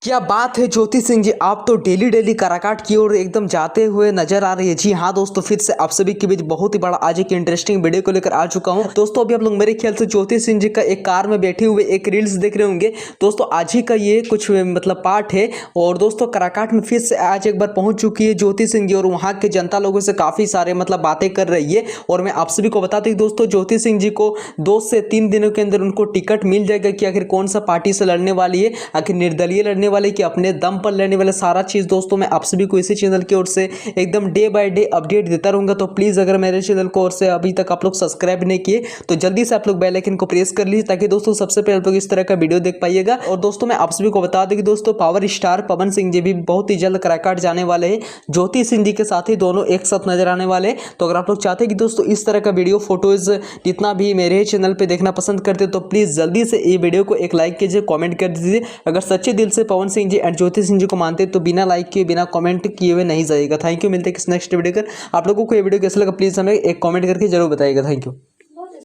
क्या बात है ज्योति सिंह जी, आप तो डेली डेली काराकाट की ओर एकदम जाते हुए नजर आ रही है। जी हाँ दोस्तों, फिर से आप सभी के बीच बहुत ही बड़ा आज एक इंटरेस्टिंग वीडियो को लेकर आ चुका हूं। दोस्तों अभी आप लोग मेरे ख्याल से ज्योति सिंह जी का एक कार में बैठे हुए एक रील्स देख रहे होंगे। दोस्तों आज ही का ये कुछ मतलब पार्ट है। और दोस्तों काराकाट में फिर से आज एक बार पहुंच चुकी है ज्योति सिंह जी और वहां के जनता लोगों से काफी सारे मतलब बातें कर रही है। और मैं आप सभी को बता दूं दोस्तों, ज्योति सिंह जी को 2 से 3 दिनों के अंदर उनको टिकट मिल जाएगा कि आखिर कौन सा पार्टी से लड़ने वाली है, आखिर निर्दलीय लड़ने वाले कि अपने दम पर लेने वाले। सारा चीज दोस्तों मैं आप सभी को इसी चैनल की ओर से एकदम डे बाय डे अपडेट देता रहूंगा। तो प्लीज अगर मेरे चैनल को ओर से अभी तक आप लोग सब्सक्राइब नहीं किए तो जल्दी से आप लोग बेल आइकन को प्रेस कर लीजिए, ताकि दोस्तों सबसे पहले आप लोग इस तरह का वीडियो देख पाइएगा। और दोस्तों मैं आप सभी को बता दूं कि दोस्तों पावर स्टार पवन सिंह जी भी बहुत ही जल्द काराकाट जाने वाले हैं। ज्योति सिंह जी के साथ ही दोनों एक साथ नजर आने वाले हैं। तो अगर आप लोग चाहते हैं कि दोस्तों इस तरह का वीडियो फोटोज जितना भी मेरे चैनल पे देखना पसंद करते हो तो प्लीज जल्दी से ये वीडियो को एक लाइक कीजिए, कमेंट कर दीजिए। अगर सच्चे दिल से पवन सिंह जी एंड ज्योति सिंह जी को मानते तो बिना लाइक किए बिना कमेंट किए हुए नहीं जाएगा। थैंक यू, मिलते हैं किस नेक्स्ट वीडियो कर। आप लोगों को ये वीडियो कैसा लगा प्लीज हमें एक कमेंट करके जरूर बताइएगा। Thank you.